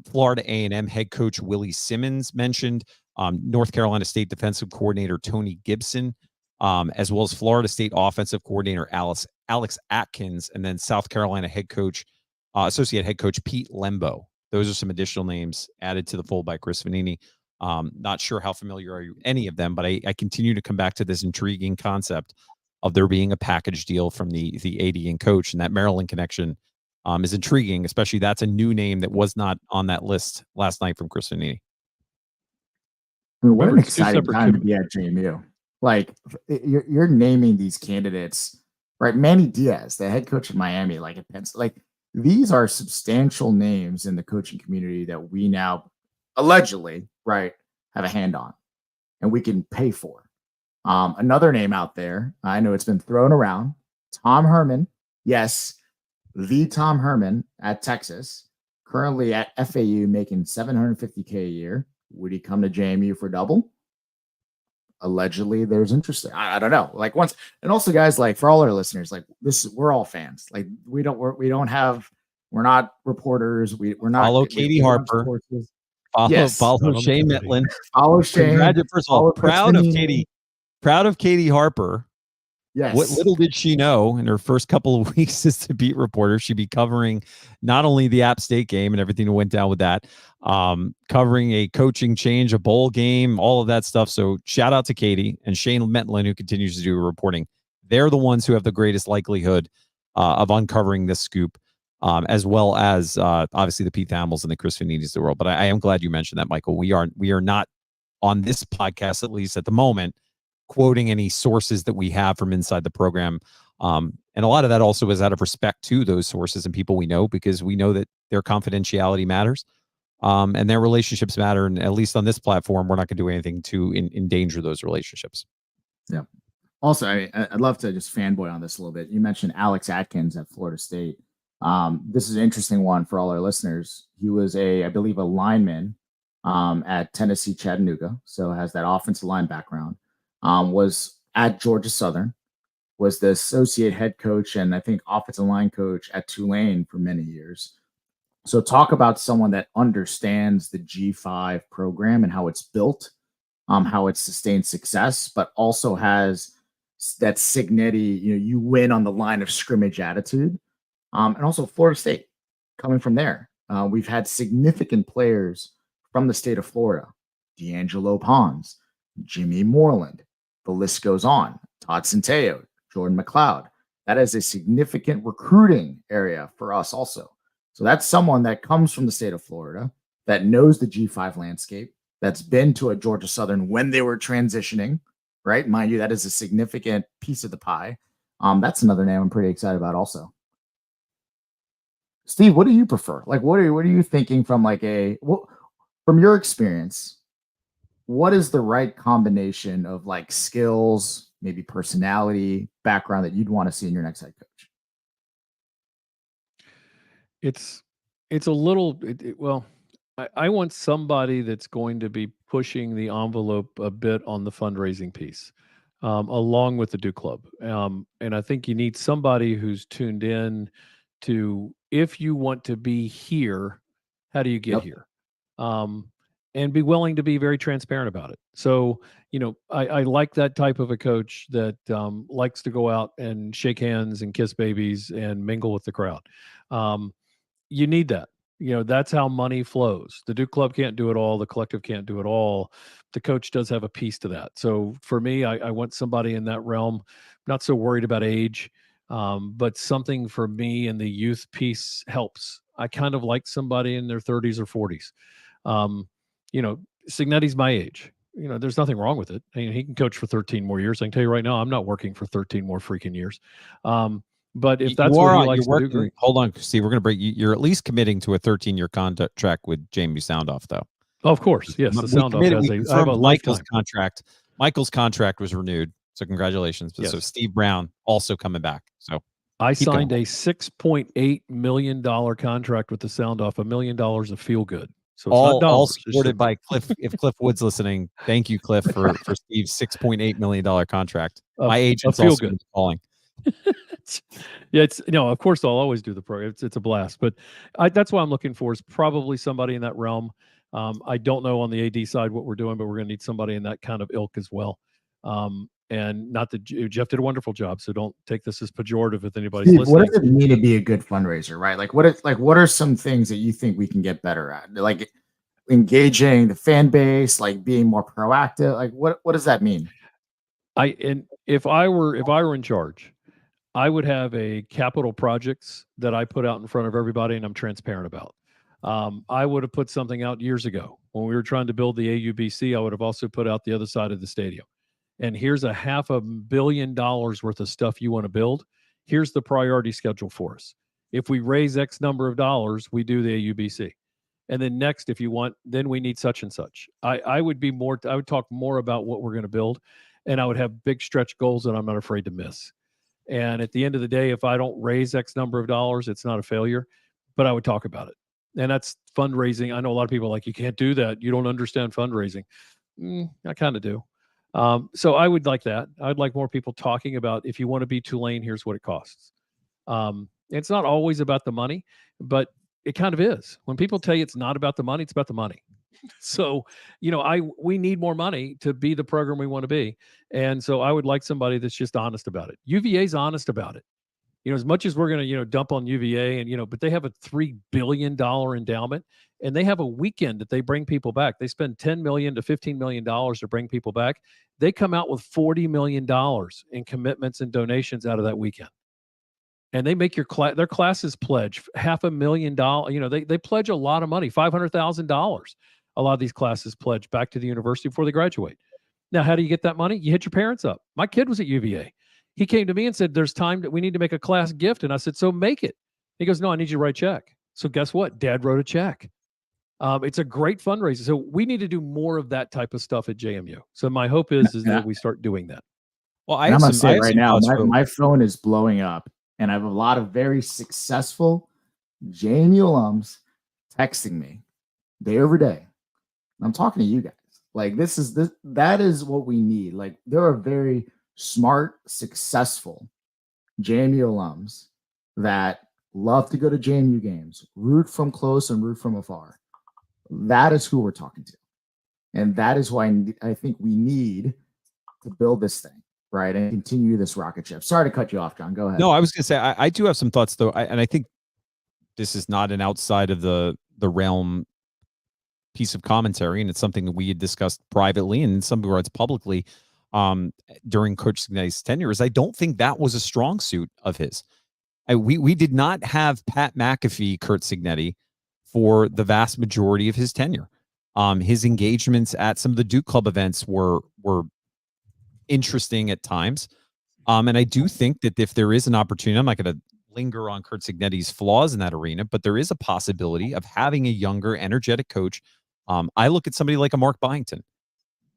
A: Florida A&M head coach Willie Simmons mentioned, North Carolina State defensive coordinator Tony Gibson, as well as Florida State offensive coordinator Alex Atkins, and then South Carolina head coach, associate head coach Pete Lembo. Those are some additional names added to the fold by Chris Vanini. Not sure how familiar are you with any of them, but I continue to come back to this intriguing concept of there being a package deal from the AD and coach, and that Maryland connection is intriguing, especially that's a new name that was not on that list last night from Chris Vanini.
B: What an exciting time to be at JMU. Like, you're naming these candidates, right? Manny Diaz, the head coach of Miami, like at Penn State, like these are substantial names in the coaching community that we now allegedly, right, have a hand on and we can pay for. Another name out there, I know it's been thrown around, Tom Herman. Yes, the Tom Herman at Texas, currently at FAU making $750K a year. Would he come to JMU for double? Allegedly, there's interest. I don't know. Like once, and also, guys, like for all our listeners, like this, we're all fans. Like we're not reporters. We're not.
A: Follow Katie Harper. Follow Shane Metlin.
B: Follow Shane.
A: First of all, proud of Katie Harper.
B: Yes.
A: What little did she know in her first couple of weeks as the beat reporter, she'd be covering not only the App State game and everything that went down with that, covering a coaching change, a bowl game, all of that stuff. So shout out to Katie and Shane Metlin, who continues to do reporting. They're the ones who have the greatest likelihood of uncovering this scoop, as well as obviously the Pete Thamels and the Chris Vaninis of the world. But I am glad you mentioned that, Michael. We are not on this podcast, at least at the moment, quoting any sources that we have from inside the program. And a lot of that also is out of respect to those sources and people we know, because we know that their confidentiality matters and their relationships matter. And at least on this platform, we're not going to do anything to endanger those relationships.
B: Yeah. Also, I'd love to just fanboy on this a little bit. You mentioned Alex Atkins at Florida State. This is an interesting one for all our listeners. He was I believe a lineman at Tennessee Chattanooga. So has that offensive line background. Was at Georgia Southern, was the associate head coach and I think offensive line coach at Tulane for many years. So talk about someone that understands the G5 program and how it's built, how it's sustained success, but also has that Cignetti, you win on the line of scrimmage attitude. And also Florida State coming from there. We've had significant players from the state of Florida, D'Angelo Pons, Jimmy Moreland. The list goes on. Todd Centeio, Jordan McLeod. that is a significant recruiting area for us also. So that's someone that comes from the state of Florida, that knows the G5 landscape, that's been to a Georgia Southern when they were transitioning, right? Mind you, that is a significant piece of the pie. That's another name I'm pretty excited about also. Steve, what do you prefer? Like, what are you thinking from from your experience? What is the right combination of like skills, maybe personality, background that you'd want to see in your next head coach?
C: It's a little well, I want somebody that's going to be pushing the envelope a bit on the fundraising piece, along with the Do Club. And I think you need somebody who's tuned in to, if you want to be here, how do you get
B: Yep.
C: here? And be willing to be very transparent about it. So, I like that type of a coach that likes to go out and shake hands and kiss babies and mingle with the crowd. You need that. That's how money flows. The Duke Club can't do it all. The collective can't do it all. The coach does have a piece to that. So for me, I want somebody in that realm, not so worried about age, but something for me in the youth piece helps. I kind of like somebody in their 30s or 40s. Cignetti's my age. There's nothing wrong with it. I mean, he can coach for 13 more years. I can tell you right now, I'm not working for 13 more freaking years. But if that's what he likes to do, great.
A: Hold on, Steve. We're going to break. You're at least committing to a 13-year contract with JMU Sound Off, though.
C: Oh, of course, yes. The Sound Off has I have a
A: Michael's
C: lifetime
A: contract. Michael's contract was renewed, so congratulations.
C: Yes.
A: So Steve Brown also coming back. So
C: I signed a $6.8 million contract with the Sound Off. $1 million of feel good. So it's not dollars.
A: All supported by Cliff. If Cliff Wood's listening, thank you, Cliff, for Steve's $6.8 million contract. My agent's also
C: good.
A: calling.
C: Yeah, of course I'll always do the program. It's a blast, but that's what I'm looking for is probably somebody in that realm. I don't know on the AD side what we're doing, but we're going to need somebody in that kind of ilk as well. And not that Jeff did a wonderful job, so don't take this as pejorative if anybody's
B: Steve,
C: listening.
B: what does it mean to be a good fundraiser, right? What are some things that you think we can get better at? Like engaging the fan base, like being more proactive. Like what does that mean?
C: If I were in charge, I would have a capital projects that I put out in front of everybody and I'm transparent about. I would have put something out years ago when we were trying to build the AUBC. I would have also put out the other side of the stadium. And here's a $500 million worth of stuff you want to build. Here's the priority schedule for us. If we raise X number of dollars, we do the AUBC. And then next, if you want, then we need such and such. I would talk more about what we're going to build, and I would have big stretch goals that I'm not afraid to miss. And at the end of the day, if I don't raise X number of dollars, it's not a failure, but I would talk about it. And that's fundraising. I know a lot of people are like, you can't do that. You don't understand fundraising. I kind of do. So I would like that. I'd like more people talking about, if you want to be Tulane, here's what it costs. It's not always about the money, but it kind of is. When people tell you it's not about the money, it's about the money. So, we need more money to be the program we want to be. And so I would like somebody that's just honest about it. UVA's honest about it. As much as we're going to, dump on UVA and, but they have a $3 billion endowment and they have a weekend that they bring people back. They spend $10 million to $15 million to bring people back. They come out with $40 million in commitments and donations out of that weekend. And they make their classes pledge $500,000. They pledge a lot of money, $500,000. A lot of these classes pledge back to the university before they graduate. Now, how do you get that money? You hit your parents up. My kid was at UVA. He came to me and said, there's time that we need to make a class gift. And I said, so make it. He goes, no, I need you to write a check. So guess what? Dad wrote a check. It's a great fundraiser. So we need to do more of that type of stuff at JMU. So my hope is that we start doing that.
B: Well, I'm going to say right now, my phone is blowing up and I have a lot of very successful JMU alums texting me day over day. I'm talking to you guys. Like that is what we need. Like there are very smart, successful JMU alums that love to go to JMU games, root from close and root from afar. That is who we're talking to. And that is why I think we need to build this thing, right? And continue this rocket ship. Sorry to cut you off, John. Go ahead.
A: No, I was going to say, I do have some thoughts, though. And I think this is not an outside of the realm piece of commentary, and it's something that we had discussed privately and in some regards publicly. during Coach Cignetti's tenure is I don't think that was a strong suit of his. We did not have Pat McAfee, Curt Cignetti, for the vast majority of his tenure. His engagements at some of the Duke Club events were interesting at times. And I do think that if there is an opportunity, I'm not going to linger on Curt Cignetti's flaws in that arena, but there is a possibility of having a younger, energetic coach. I look at somebody like a Mark Byington.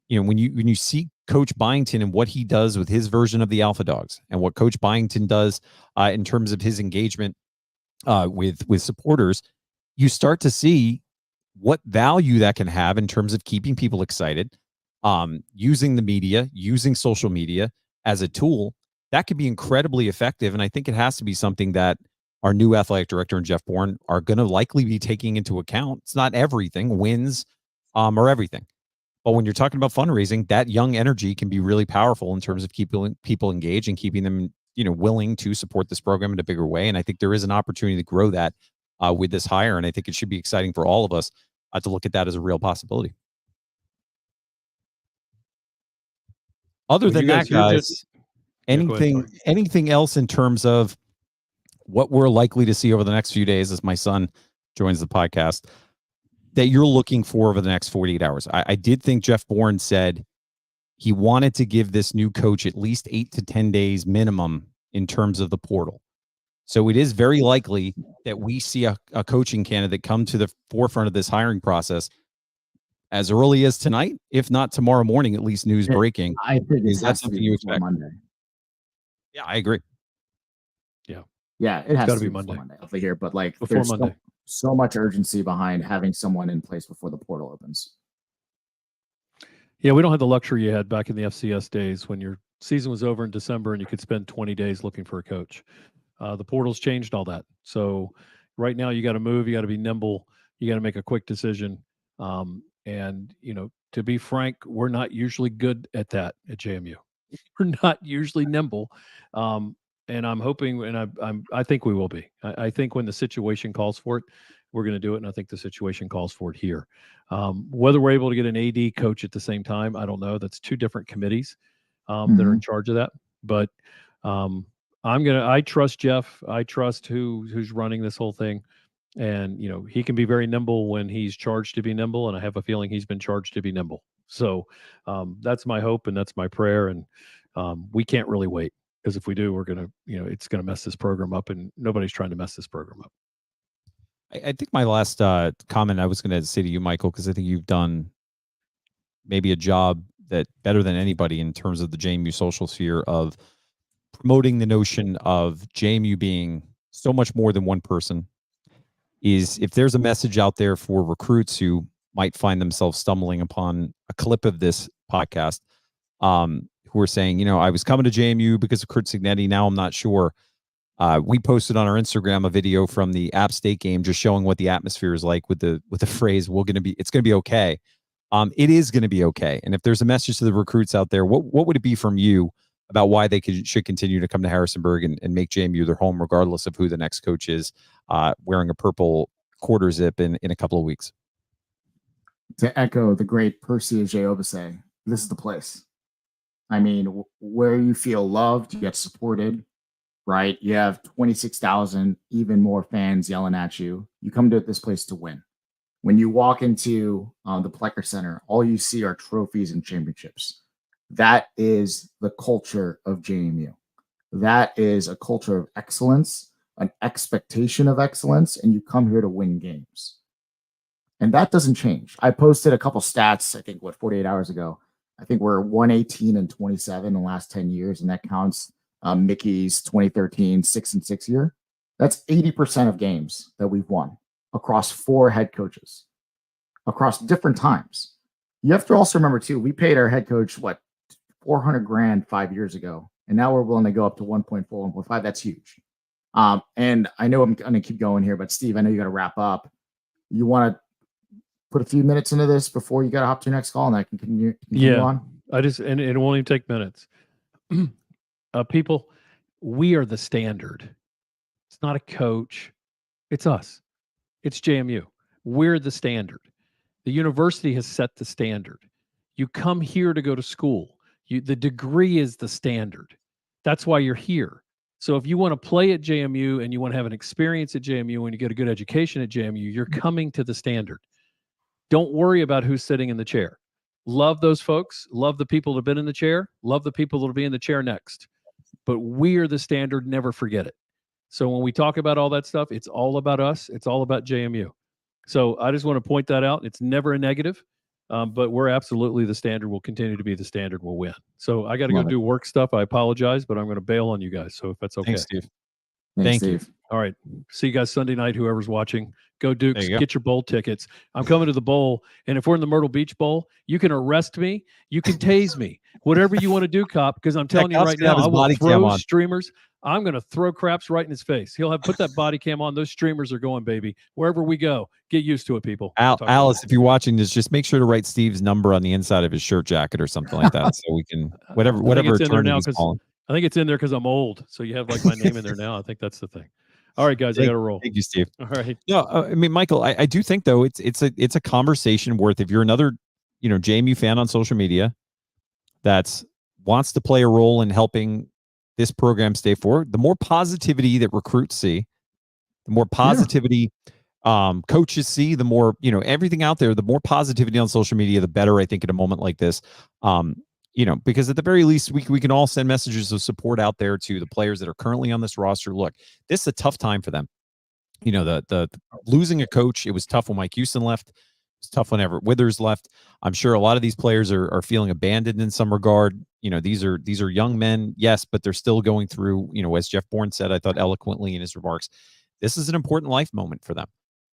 A: You know, when you see Coach Byington and what he does with his version of the Alpha Dogs, and what Coach Byington does in terms of his engagement with supporters, you start to see what value that can have in terms of keeping people excited, using the media, using social media as a tool. That could be incredibly effective. And I think it has to be something that our new athletic director and Jeff Bourne are going to likely be taking into account. It's not everything, wins or everything. But when you're talking about fundraising, that young energy can be really powerful in terms of keeping people engaged and keeping them, willing to support this program in a bigger way. And I think there is an opportunity to grow that with this hire. And I think it should be exciting for all of us to look at that as a real possibility. Other than that, guys, anything else in terms of what we're likely to see over the next few days as my son joins the podcast that you're looking for over the next 48 hours? I did think Jeff Bourne said he wanted to give this new coach at least 8 to 10 days minimum in terms of the portal. So it is very likely that we see a coaching candidate come to the forefront of this hiring process as early as tonight, if not tomorrow morning, at least news breaking.
B: I think
A: is that something you expect?
B: Monday.
A: Yeah, I agree.
B: Yeah, it has to be Monday. I'll figure, but like
C: before Monday.
B: So much urgency behind having someone in place before the portal opens.
C: Yeah, we don't have the luxury you had back in the FCS days when your season was over in December and you could spend 20 days looking for a coach. The portal's changed all that. So right now you got to move, you got to be nimble, you got to make a quick decision. And, to be frank, we're not usually good at that at JMU. We're not usually nimble. And I'm hoping, and I think we will be. I think when the situation calls for it, we're going to do it. And I think the situation calls for it here. Whether we're able to get an AD coach at the same time, I don't know. That's two different committees that are in charge of that. But I trust Jeff. I trust who's running this whole thing. And, he can be very nimble when he's charged to be nimble. And I have a feeling he's been charged to be nimble. So that's my hope and that's my prayer. And we can't really wait. Because if we do, we're going to, it's going to mess this program up, and nobody's trying to mess this program up.
A: I think my last comment I was going to say to you, Michael, because I think you've done maybe a job that better than anybody in terms of the JMU social sphere of promoting the notion of JMU being so much more than one person. Is if there's a message out there for recruits who might find themselves stumbling upon a clip of this podcast, who are saying, I was coming to JMU because of Curt Cignetti. Now I'm not sure. We posted on our Instagram a video from the App State game, just showing what the atmosphere is like with the phrase, it's going to be okay. It is going to be okay. And if there's a message to the recruits out there, what would it be from you about why they should continue to come to Harrisonburg and make JMU their home, regardless of who the next coach is, wearing a purple quarter zip in a couple of weeks?
B: To echo the great Percy J. Obase, this is the place. I mean, where you feel loved, you get supported, right? You have 26,000, even more fans yelling at you. You come to this place to win. When you walk into the Plecker Center, all you see are trophies and championships. That is the culture of JMU. That is a culture of excellence, an expectation of excellence, and you come here to win games. And that doesn't change. I posted a couple stats, I think, 48 hours ago. I think we're 118 and 27 in the last 10 years, and that counts Mickey's 2013 6-6 year. That's 80% of games that we've won across 4 head coaches across different times. You have to also remember too, we paid our head coach $400,000 5 years ago, and now we're willing to go up to 1.4, 1.5. That's huge. And I know I'm going to keep going here, but Steve, I know you got to wrap up. You want to put a few minutes into this before you got to hop to your next call, and I can continue on?
C: And it won't even take minutes. People, we are the standard. It's not a coach. It's us. It's JMU. We're the standard. The university has set the standard. You come here to go to school. The degree is the standard. That's why you're here. So if you want to play at JMU and you want to have an experience at JMU and you get a good education at JMU, you're coming to the standard. Don't worry about who's sitting in the chair. Love those folks. Love the people that have been in the chair. Love the people that will be in the chair next. But we are the standard. Never forget it. So when we talk about all that stuff, it's all about us. It's all about JMU. So I just want to point that out. It's never a negative, but we're absolutely the standard. We'll continue to be the standard. We'll win. So I got to go do work stuff. I apologize, but I'm going to bail on you guys. So if that's okay.
A: Thanks, Steve.
B: Thanks,
A: Thank you.
B: Steve.
C: All right. See you guys Sunday night, whoever's watching. Go Dukes,
A: You go.
C: get your bowl tickets. I'm coming to the bowl. And if we're in the Myrtle Beach Bowl, you can arrest me. You can tase me. Whatever you want to do, cop, because I'm telling you
A: Cop's
C: right
A: gonna have
C: now,
A: his
C: I will
A: body cam
C: throw
A: on.
C: streamers. I'm going to throw craps right in his face. He'll have put that body cam on. Those streamers are going, baby. Wherever we go, get used to it, people.
A: Alice, if you're watching this, just make sure to write Steve's number on the inside of his shirt jacket or something like that, so we can whatever
C: it's in there
A: attorney
C: now
A: he's
C: 'cause
A: calling.
C: I think it's in there because I'm old. So you have like my name in there now. I think that's the thing. All right, guys, I got to roll.
A: Thank you, Steve.
C: All right.
A: No, I mean, Michael, I do think though it's a conversation worth. If you're another JMU fan on social media that wants to play a role in helping this program stay forward, the more positivity that recruits see, the more positivity coaches see, the more everything out there, the more positivity on social media, the better. I think in a moment like this, because at the very least we can all send messages of support out there to the players that are currently on this roster. Look, this is a tough time for them. The losing a coach, it was tough when Mike Houston left. It's tough when Everett Withers left. I'm sure a lot of these players are feeling abandoned in some regard. These are young men, yes, but they're still going through, as Jeff Bourne said, I thought eloquently in his remarks, this is an important life moment for them.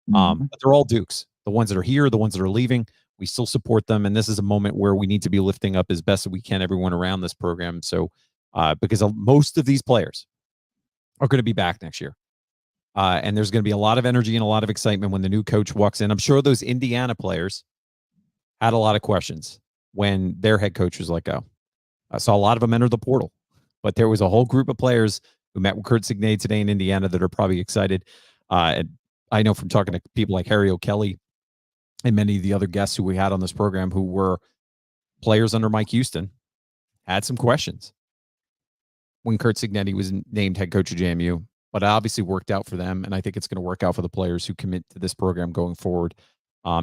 A: But they're all Dukes. The ones that are here, the ones that are leaving, we still support them. And this is a moment where we need to be lifting up as best as we can everyone around this program. So, because most of these players are going to be back next year. And there's going to be a lot of energy and a lot of excitement when the new coach walks in. I'm sure those Indiana players had a lot of questions when their head coach was let go. I saw a lot of them enter the portal, but there was a whole group of players who met with Curt Cignetti today in Indiana that are probably excited. And I know from talking to people like Harry O'Kelly and many of the other guests who we had on this program who were players under Mike Houston had some questions when Curt Cignetti was named head coach of JMU. But it obviously worked out for them, and I think it's going to work out for the players who commit to this program going forward.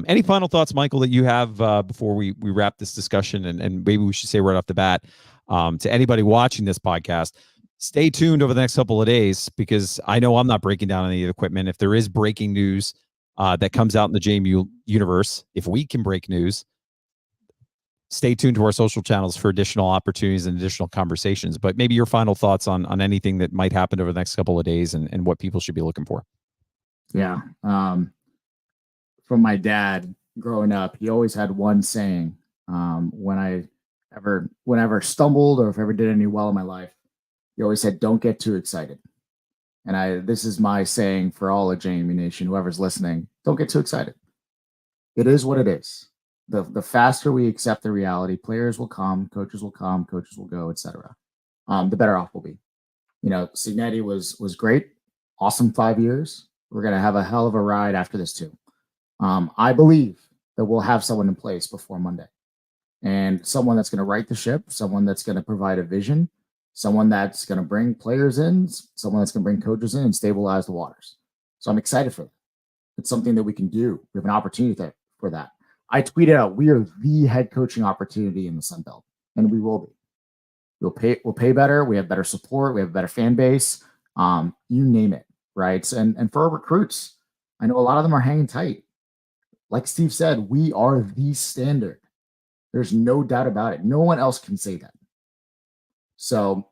A: Any final thoughts, Michael, that you have before we wrap this discussion? And maybe we should say right off the bat to anybody watching this podcast, stay tuned over the next couple of days, because I know I'm not breaking down any of the equipment. If there is breaking news that comes out in the JMU universe, if we can break news, stay tuned to our social channels for additional opportunities and additional conversations. But maybe your final thoughts on anything that might happen over the next couple of days and what people should be looking for.
B: Yeah. From my dad growing up, he always had one saying, whenever stumbled or if I ever did any well in my life, he always said, don't get too excited. And this is my saying for all of JMU Nation, whoever's listening, don't get too excited. It is what it is. The faster we accept the reality, players will come, coaches will go, etc. The better off we'll be. Cignetti was great, awesome 5 years. We're gonna have a hell of a ride after this too. I believe that we'll have someone in place before Monday, and someone that's gonna right the ship, someone that's gonna provide a vision, someone that's gonna bring players in, someone that's gonna bring coaches in and stabilize the waters. So I'm excited for that. It's something that we can do. We have an opportunity for that. I tweeted out, we are the head coaching opportunity in the Sun Belt, and we will be. We'll pay better. We have better support. We have a better fan base. You name it, right? And for our recruits, I know a lot of them are hanging tight. Like Steve said, we are the standard. There's no doubt about it. No one else can say that. So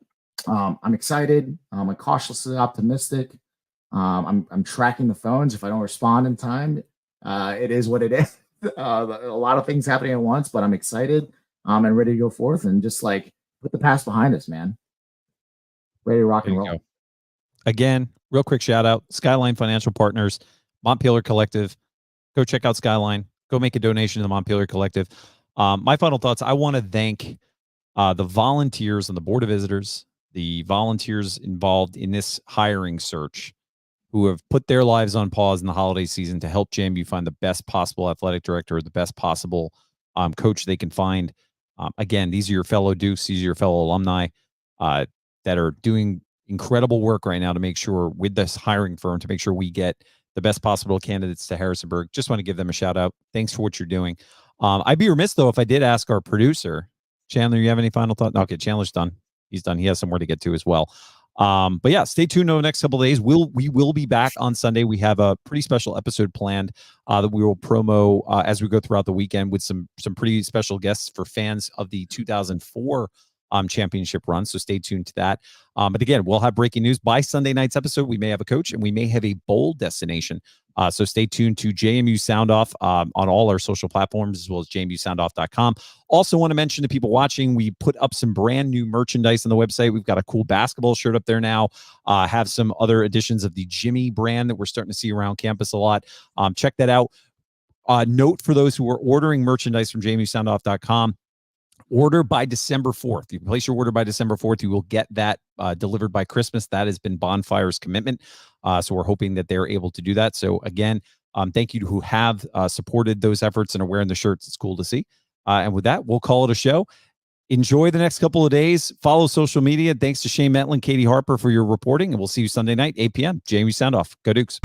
B: I'm excited. I'm cautiously optimistic. I'm tracking the phones. If I don't respond in time, it is what it is. A lot of things happening at once, but I'm excited and ready to go forth and just put the past behind us, man. Ready to rock and roll.
A: Again, real quick shout out, Skyline Financial Partners, Montpelier Collective. Go check out Skyline. Go make a donation to the Montpelier Collective. My final thoughts, I want to thank the volunteers on the Board of Visitors, the volunteers involved in this hiring search, who have put their lives on pause in the holiday season to help JMU find the best possible athletic director, the best possible coach they can find Again, these are your fellow Dukes, these are your fellow alumni that are doing incredible work right now to make sure, with this hiring firm, to make sure we get the best possible candidates to Harrisonburg. Just want to give them a shout out. Thanks for what you're doing. I'd be remiss, though, if I did ask our producer, Chandler, you have any final thoughts? Okay, Chandler's done. He's done. He has somewhere to get to as well. But yeah, stay tuned over the next couple of days. We will be back on Sunday. We have a pretty special episode planned that we will promo as we go throughout the weekend, with some pretty special guests for fans of the 2004 championship run. So stay tuned to that. But again, we'll have breaking news by Sunday night's episode. We may have a coach and we may have a bowl destination. So stay tuned to JMU Sound Off on all our social platforms, as well as jmusoundoff.com. Also want to mention to people watching, we put up some brand new merchandise on the website. We've got a cool basketball shirt up there now. Have some other editions of the Jimmy brand that we're starting to see around campus a lot. Check that out. Note for those who are ordering merchandise from jmusoundoff.com, order by December 4th. You place your order by December 4th. You will get that delivered by Christmas. That has been Bonfire's commitment. So we're hoping that they're able to do that. So again, thank you to who have supported those efforts and are wearing the shirts. It's cool to see. And with that, we'll call it a show. Enjoy the next couple of days. Follow social media. Thanks to Shane Metlin, Katie Harper for your reporting. And we'll see you Sunday night, 8 p.m. JMU Sound Off. Go Dukes.